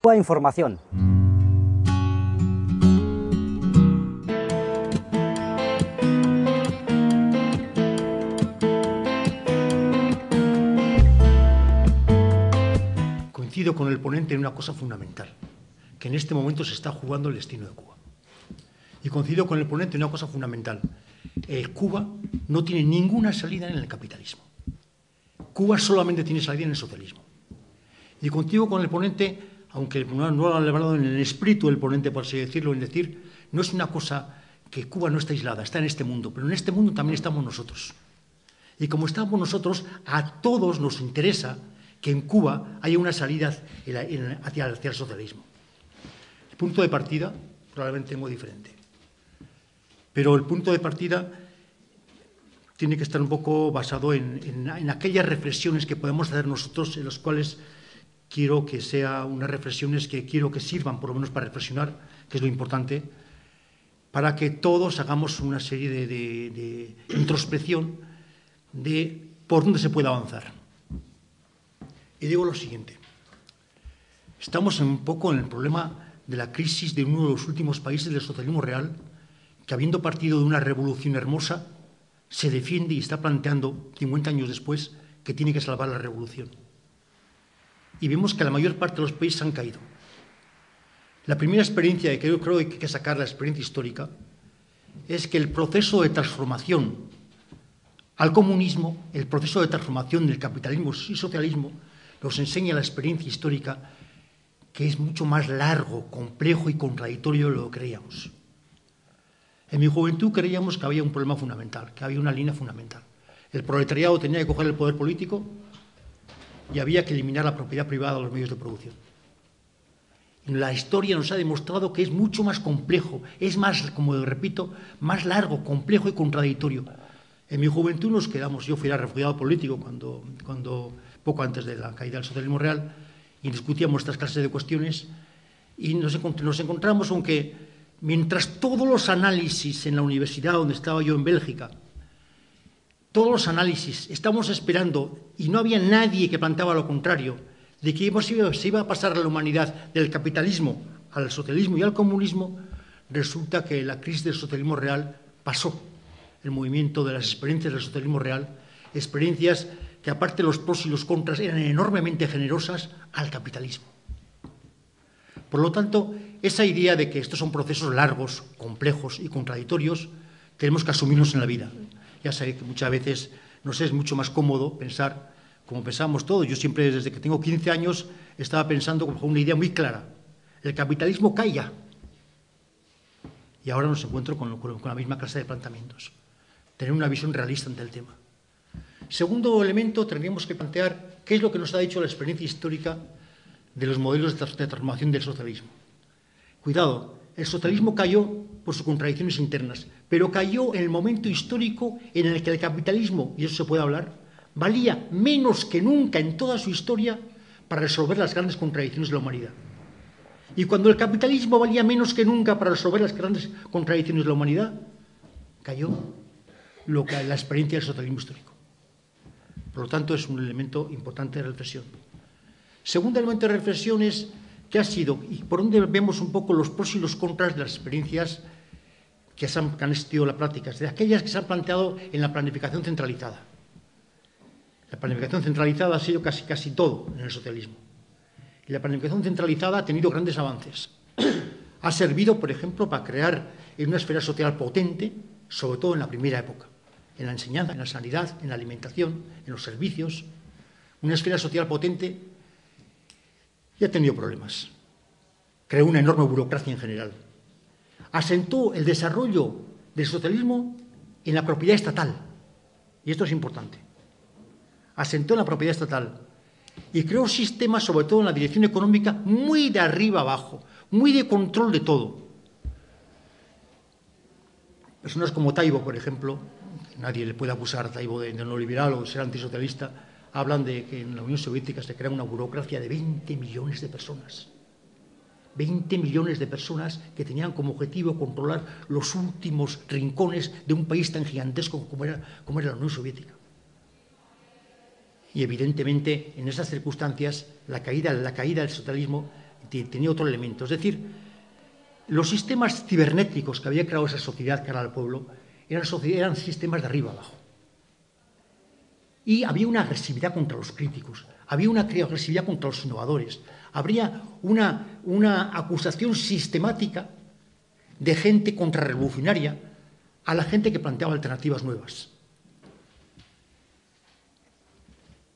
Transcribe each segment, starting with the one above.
Toda información. Coincido con el ponente en una cosa fundamental, que en este momento se está jugando el destino de Cuba. Y coincido con el ponente en una cosa fundamental. Cuba no tiene ninguna salida en el capitalismo. Cuba solamente tiene salida en el socialismo. Y coincido con el ponente, aunque no lo ha hablado en el espíritu del ponente, por así decirlo, en decir, no es una cosa que Cuba no está aislada, está en este mundo, pero en este mundo también estamos nosotros. Y como estamos nosotros, a todos nos interesa que en Cuba haya una salida hacia el socialismo. El punto de partida probablemente es muy diferente. Pero el punto de partida tiene que estar un poco basado en aquellas reflexiones que podemos hacer nosotros, en las cuales quiero que sean unas reflexiones que quiero que sirvan por lo menos para reflexionar, que es lo importante, para que todos hagamos una serie de introspección de por dónde se puede avanzar. Y digo lo siguiente, estamos un poco en el problema de la crisis de uno de los últimos países del socialismo real, que habiendo partido de una revolución hermosa, se defiende y está planteando, 50 años después, que tiene que salvar la revolución. Y vemos que la mayor parte de los países han caído. La primera experiencia que yo creo que hay que sacar, la experiencia histórica, es que el proceso de transformación al comunismo, el proceso de transformación del capitalismo y socialismo, nos enseña la experiencia histórica que es mucho más largo, complejo y contradictorio de lo que creíamos. En mi juventud creíamos que había un problema fundamental, que había una línea fundamental. El proletariado tenía que coger el poder político y había que eliminar la propiedad privada de los medios de producción. La historia nos ha demostrado que es mucho más complejo, es más, como repito, más largo, complejo y contradictorio. En mi juventud nos quedamos, yo fui refugiado político poco antes de la caída del socialismo real, y discutíamos estas clases de cuestiones, y nos encontramos con que mientras todos los análisis en la universidad donde estaba yo en Bélgica, todos los análisis estábamos esperando, y no había nadie que planteaba lo contrario, de que se iba a pasar a la humanidad del capitalismo al socialismo y al comunismo, resulta que la crisis del socialismo real pasó el movimiento de las experiencias del socialismo real, experiencias que aparte de los pros y los contras eran enormemente generosas al capitalismo. Por lo tanto, esa idea de que estos son procesos largos, complejos y contradictorios, tenemos que asumirlos en la vida. Ya sabéis que muchas veces nos es mucho más cómodo pensar como pensamos todos. Yo siempre, desde que tengo 15 años, estaba pensando con una idea muy clara. El capitalismo cae ya. Y ahora nos encuentro con la misma clase de planteamientos. Tener una visión realista ante el tema. Segundo elemento, tendríamos que plantear qué es lo que nos ha dicho la experiencia histórica de los modelos de transformación del socialismo. Cuidado, el socialismo cayó por sus contradicciones internas, pero cayó en el momento histórico en el que el capitalismo, y eso se puede hablar, valía menos que nunca en toda su historia para resolver las grandes contradicciones de la humanidad. Y cuando el capitalismo valía menos que nunca para resolver las grandes contradicciones de la humanidad, cayó la experiencia del socialismo histórico. Por lo tanto, es un elemento importante de reflexión. Segundo elemento de reflexión es qué ha sido y por dónde vemos un poco los pros y los contras de las experiencias que han existido en la práctica, de aquellas que se han planteado en la planificación centralizada. La planificación centralizada ha sido casi todo en el socialismo. Y la planificación centralizada ha tenido grandes avances. Ha servido, por ejemplo, para crear una esfera social potente, sobre todo en la primera época, en la enseñanza, en la sanidad, en la alimentación, en los servicios. Una esfera social potente y ha tenido problemas. Creó una enorme burocracia en general. Asentó el desarrollo del socialismo en la propiedad estatal. Y esto es importante. Asentó en la propiedad estatal y creó sistemas, sobre todo en la dirección económica, muy de arriba abajo, muy de control de todo. Personas como Taibo, por ejemplo, nadie le puede acusar a Taibo de neoliberal o de ser antisocialista, hablan de que en la Unión Soviética se crea una burocracia de 20 millones de personas. 20 millones de personas que tenían como objetivo controlar los últimos rincones de un país tan gigantesco como era la Unión Soviética. Y evidentemente, en esas circunstancias, la caída del socialismo tenía otro elemento. Es decir, los sistemas cibernéticos que había creado esa sociedad cara al pueblo eran sistemas de arriba abajo. Y había una agresividad contra los críticos, había una agresividad contra los innovadores, habría una acusación sistemática de gente contrarrevolucionaria a la gente que planteaba alternativas nuevas.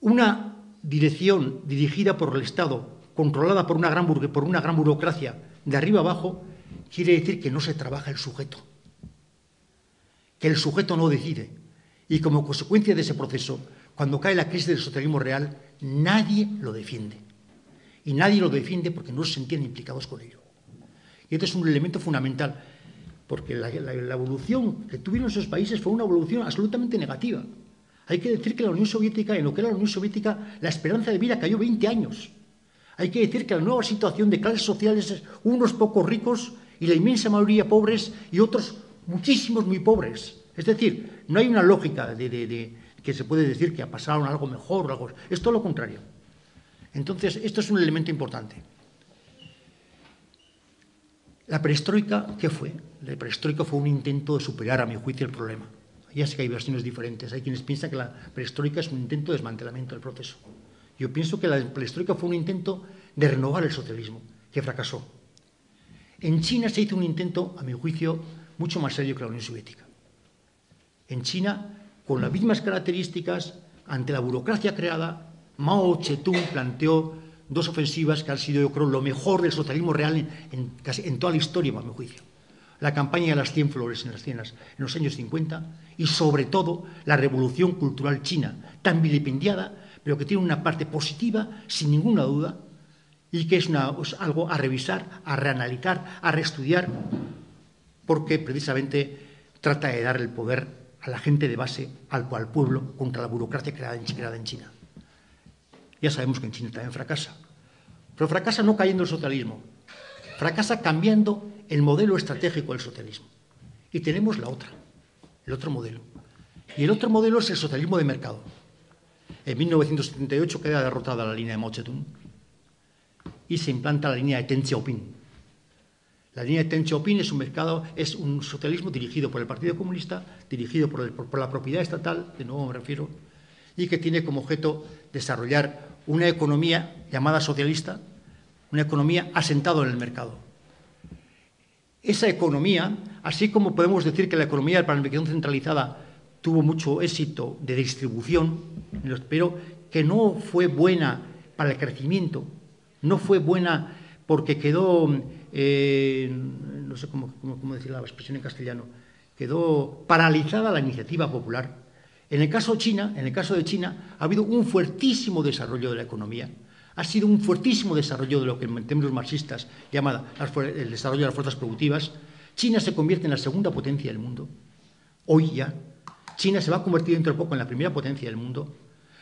Una dirección dirigida por el Estado, controlada por una gran burocracia de arriba abajo, quiere decir que no se trabaja el sujeto, que el sujeto no decide. Y como consecuencia de ese proceso, cuando cae la crisis del socialismo real, nadie lo defiende. Y nadie lo defiende porque no se sentían implicados con ello. Y este es un elemento fundamental, porque la evolución que tuvieron esos países fue una evolución absolutamente negativa. Hay que decir que en lo que era la Unión Soviética, la esperanza de vida cayó 20 años. Hay que decir que la nueva situación de clases sociales es unos pocos ricos y la inmensa mayoría pobres y otros muchísimos muy pobres. Es decir, no hay una lógica que se puede decir que ha pasado algo mejor o algo. Es todo lo contrario. Entonces, esto es un elemento importante. La perestroika, ¿qué fue? La perestroika fue un intento de superar, a mi juicio, el problema. Ya sé que hay versiones diferentes. Hay quienes piensan que la perestroika es un intento de desmantelamiento del proceso. Yo pienso que la perestroika fue un intento de renovar el socialismo, que fracasó. En China se hizo un intento, a mi juicio, mucho más serio que la Unión Soviética. En China, con las mismas características, ante la burocracia creada, Mao Zedong planteó dos ofensivas que han sido, yo creo, lo mejor del socialismo real en toda la historia, a mi juicio. La campaña de las 100 flores en las Cienas en los años 50 y, sobre todo, la revolución cultural china, tan vilipendiada, pero que tiene una parte positiva, sin ninguna duda, y que es algo a revisar, a reanalizar, a reestudiar, porque precisamente trata de dar el poder a la gente de base, al pueblo, contra la burocracia creada en China. Ya sabemos que en China también fracasa, pero fracasa no cayendo el socialismo, fracasa cambiando el modelo estratégico del socialismo. Y tenemos el otro modelo. Y el otro modelo es el socialismo de mercado. En 1978 queda derrotada la línea de Mao Zedong y se implanta la línea de Deng Xiaoping. La línea de Deng Xiaoping es un socialismo dirigido por el Partido Comunista, dirigido por la propiedad estatal, de nuevo me refiero, y que tiene como objeto desarrollar una economía llamada socialista, una economía asentada en el mercado. Esa economía, así como podemos decir que la economía de planificación centralizada tuvo mucho éxito de distribución, pero que no fue buena para el crecimiento, no fue buena porque quedó, no sé cómo decir la expresión en castellano, quedó paralizada la iniciativa popular. En el caso de China, ha habido un fuertísimo desarrollo de la economía. Ha sido un fuertísimo desarrollo de lo que en términos marxistas llama el desarrollo de las fuerzas productivas. China se convierte en la segunda potencia del mundo. Hoy ya. China se va a convertir dentro de poco en la primera potencia del mundo.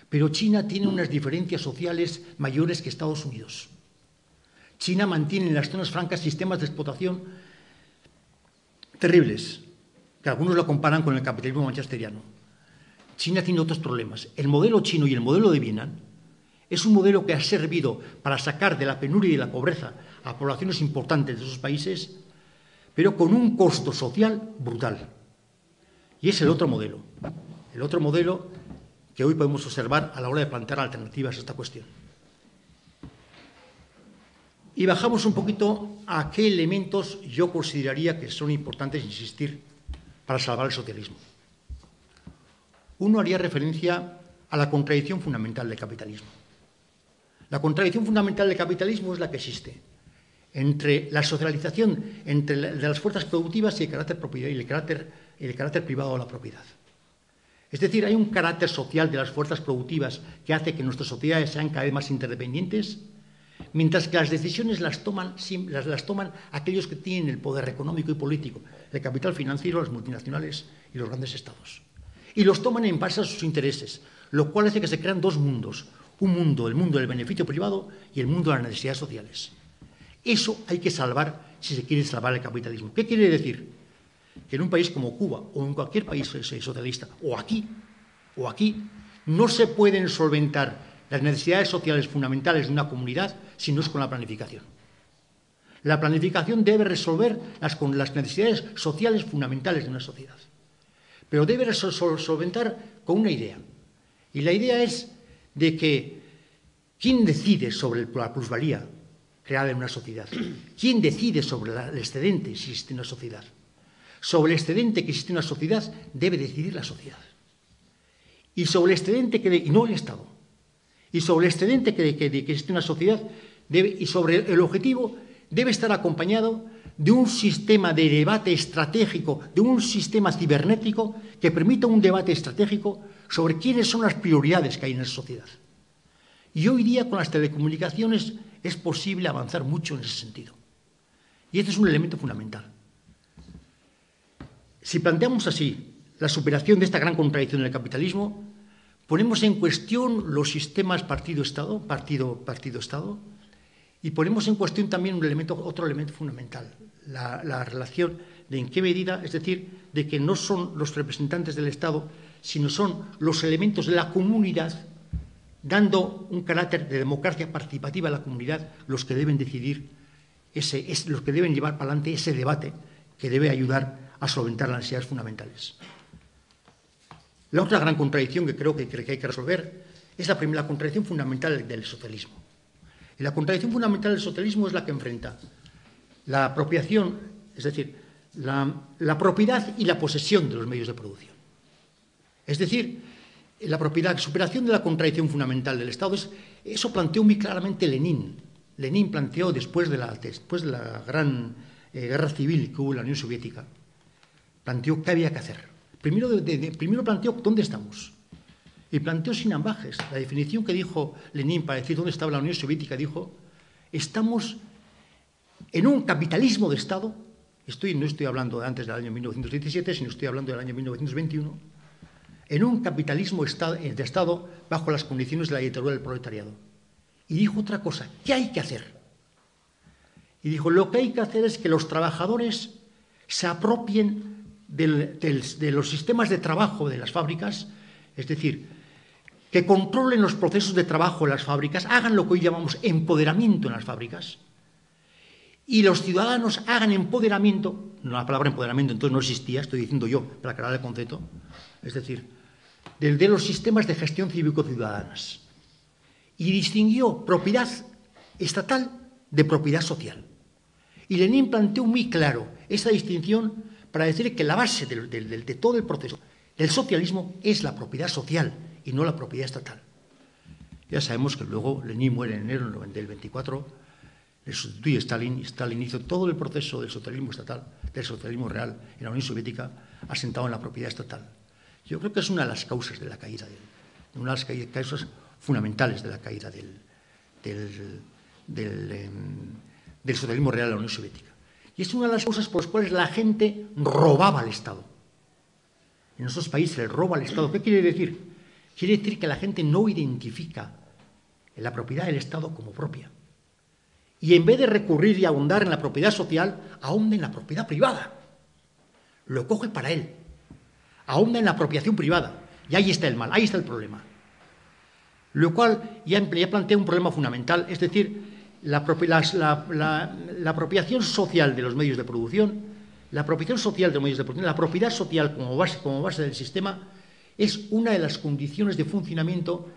Pero China tiene unas diferencias sociales mayores que Estados Unidos. China mantiene en las zonas francas sistemas de explotación terribles, que algunos lo comparan con el capitalismo manchesteriano. China tiene otros problemas. El modelo chino y el modelo de Vietnam es un modelo que ha servido para sacar de la penuria y de la pobreza a poblaciones importantes de esos países, pero con un costo social brutal. Y es el otro modelo que hoy podemos observar a la hora de plantear alternativas a esta cuestión. Y bajamos un poquito a qué elementos yo consideraría que son importantes insistir para salvar el socialismo. Uno haría referencia a la contradicción fundamental del capitalismo. La contradicción fundamental del capitalismo es la que existe entre la socialización de las fuerzas productivas y el carácter propiedad y el carácter privado de la propiedad. Es decir, hay un carácter social de las fuerzas productivas que hace que nuestras sociedades sean cada vez más interdependientes, mientras que las decisiones las toman aquellos que tienen el poder económico y político, el capital financiero, las multinacionales y los grandes estados. Y los toman en base a sus intereses, lo cual hace que se crean dos mundos. Un mundo, el mundo del beneficio privado y el mundo de las necesidades sociales. Eso hay que salvar si se quiere salvar el capitalismo. ¿Qué quiere decir? Que en un país como Cuba o en cualquier país socialista, o aquí, no se pueden solventar las necesidades sociales fundamentales de una comunidad si no es con la planificación. La planificación debe resolver las necesidades sociales fundamentales de una sociedad. Pero debe solventar con una idea. Y la idea es de que ¿quién decide sobre la plusvalía creada en una sociedad? ¿Quién decide sobre el excedente si existe una sociedad? Sobre el excedente que existe en una sociedad debe decidir la sociedad. Y sobre el excedente y no el Estado. Y sobre el excedente que existe en una sociedad y sobre el objetivo debe estar acompañado de un sistema de debate estratégico, de un sistema cibernético que permita un debate estratégico sobre quiénes son las prioridades que hay en esa sociedad. Y hoy día con las telecomunicaciones es posible avanzar mucho en ese sentido. Y este es un elemento fundamental. Si planteamos así la superación de esta gran contradicción del capitalismo, ponemos en cuestión los sistemas partido-Estado, partido-Estado, y ponemos en cuestión también otro elemento fundamental, la relación de en qué medida, es decir, de que no son los representantes del Estado, sino son los elementos de la comunidad, dando un carácter de democracia participativa a la comunidad, los que deben decidir, los que deben llevar para adelante ese debate que debe ayudar a solventar las necesidades fundamentales. La otra gran contradicción que creo que hay que resolver es la primera contradicción fundamental del socialismo. Y la contradicción fundamental del socialismo es la que enfrenta la apropiación, es decir, la propiedad y la posesión de los medios de producción. Es decir, la superación de la contradicción fundamental del Estado, eso planteó muy claramente Lenin. Lenin planteó después de la gran guerra civil que hubo en la Unión Soviética, planteó qué había que hacer. Primero planteó dónde estamos. Y planteó sin ambajes. La definición que dijo Lenin para decir dónde estaba la Unión Soviética, dijo, estamos en un capitalismo de Estado, no estoy hablando de antes del año 1917, sino estoy hablando del año 1921, en un capitalismo de Estado bajo las condiciones de la dictadura del proletariado. Y dijo otra cosa, ¿qué hay que hacer? Y dijo, lo que hay que hacer es que los trabajadores se apropien de los sistemas de trabajo de las fábricas, es decir, que controlen los procesos de trabajo en las fábricas, hagan lo que hoy llamamos empoderamiento en las fábricas, y los ciudadanos hagan empoderamiento, la palabra empoderamiento entonces no existía, estoy diciendo yo, para aclarar el concepto, es decir, de los sistemas de gestión cívico-ciudadanas. Y distinguió propiedad estatal de propiedad social. Y Lenin planteó muy claro esa distinción para decir que la base de todo el proceso del socialismo es la propiedad social y no la propiedad estatal. Ya sabemos que luego Lenin muere en enero del 24, le sustituye Stalin, y Stalin hizo todo el proceso del socialismo estatal, del socialismo real en la Unión Soviética, asentado en la propiedad estatal. Yo creo que es una de las causas de la caída, una de las causas fundamentales de la caída del socialismo real en la Unión Soviética. Y es una de las causas por las cuales la gente robaba al Estado. En esos países se roba al Estado. ¿Qué quiere decir? Quiere decir que la gente no identifica la propiedad del Estado como propia. Y en vez de recurrir y ahondar en la propiedad social, ahonda en la propiedad privada. Lo coge para él. Ahonda en la apropiación privada. Y ahí está el mal, ahí está el problema. Lo cual ya plantea un problema fundamental, es decir, la apropiación social de los medios de producción, la propiedad social como base del sistema, es una de las condiciones de funcionamiento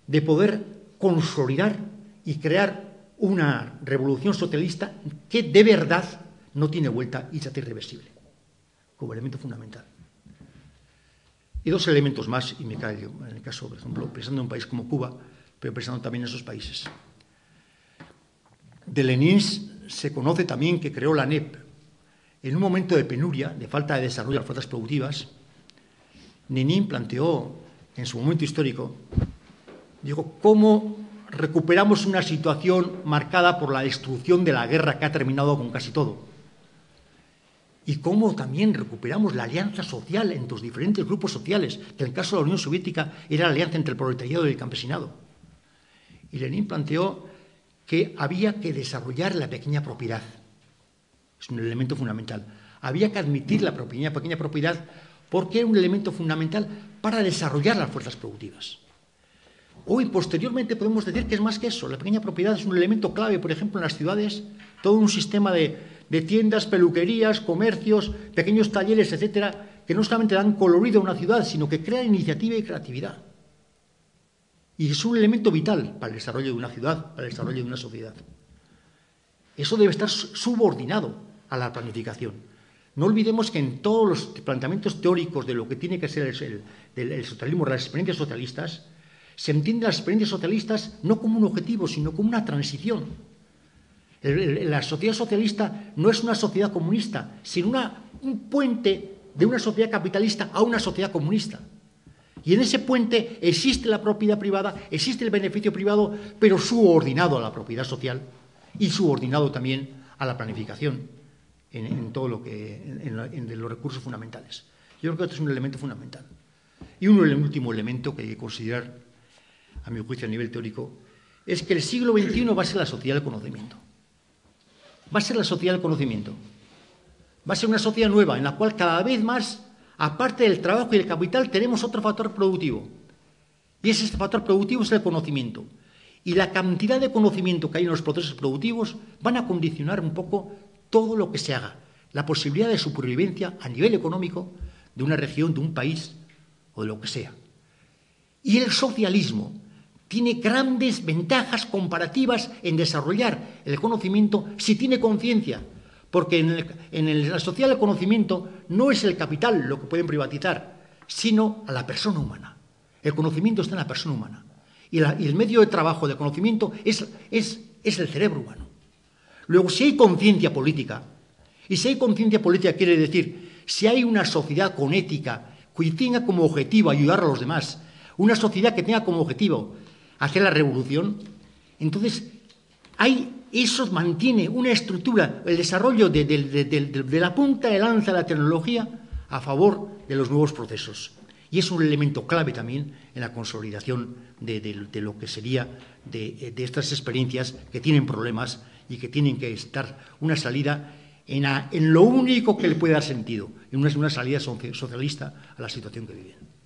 de poder consolidar y crear una revolución socialista que de verdad no tiene vuelta y se hace irreversible, como elemento fundamental. Y dos elementos más, y me callo, en el caso, por ejemplo, pensando en un país como Cuba, pero pensando también en esos países. De Lenin se conoce también que creó la ANEP. En un momento de penuria, de falta de desarrollo de las fuerzas productivas, Lenin planteó, en su momento histórico, dijo, ¿cómo recuperamos una situación marcada por la destrucción de la guerra que ha terminado con casi todo? Y cómo también recuperamos la alianza social entre los diferentes grupos sociales, que en el caso de la Unión Soviética era la alianza entre el proletariado y el campesinado. Y Lenin planteó que había que desarrollar la pequeña propiedad. Es un elemento fundamental. Había que admitir la pequeña propiedad porque era un elemento fundamental para desarrollar las fuerzas productivas. Hoy, posteriormente, podemos decir que es más que eso. La pequeña propiedad es un elemento clave, por ejemplo, en las ciudades, todo un sistema de tiendas, peluquerías, comercios, pequeños talleres, etcétera, que no solamente dan colorido a una ciudad, sino que crean iniciativa y creatividad. Y es un elemento vital para el desarrollo de una ciudad, para el desarrollo de una sociedad. Eso debe estar subordinado a la planificación. No olvidemos que en todos los planteamientos teóricos de lo que tiene que ser el socialismo, las experiencias socialistas, se entienden las experiencias socialistas no como un objetivo, sino como una transición. La sociedad socialista no es una sociedad comunista, sino un puente de una sociedad capitalista a una sociedad comunista. Y en ese puente existe la propiedad privada, existe el beneficio privado, pero subordinado a la propiedad social y subordinado también a la planificación en todo lo que en los recursos fundamentales. Yo creo que este es un elemento fundamental. Y el último elemento que hay que considerar, a mi juicio a nivel teórico, es que el siglo XXI va a ser la sociedad del conocimiento. Va a ser la sociedad del conocimiento. Va a ser una sociedad nueva en la cual cada vez más, aparte del trabajo y del capital, tenemos otro factor productivo. Y ese factor productivo es el conocimiento. Y la cantidad de conocimiento que hay en los procesos productivos van a condicionar un poco todo lo que se haga. La posibilidad de supervivencia a nivel económico de una región, de un país o de lo que sea. Y el socialismo tiene grandes ventajas comparativas en desarrollar el conocimiento si tiene conciencia. Porque en la sociedad del conocimiento no es el capital lo que pueden privatizar, sino a la persona humana. El conocimiento está en la persona humana. Y el medio de trabajo de conocimiento es el cerebro humano. Luego, si hay conciencia política, y si hay conciencia política quiere decir, si hay una sociedad con ética, que tenga como objetivo ayudar a los demás, una sociedad que tenga como objetivo hacer la revolución, entonces eso mantiene una estructura, el desarrollo de la punta de lanza de la tecnología a favor de los nuevos procesos. Y es un elemento clave también en la consolidación de lo que sería de estas experiencias que tienen problemas y que tienen que estar una salida en lo único que le puede dar sentido, en una salida socialista a la situación que viven.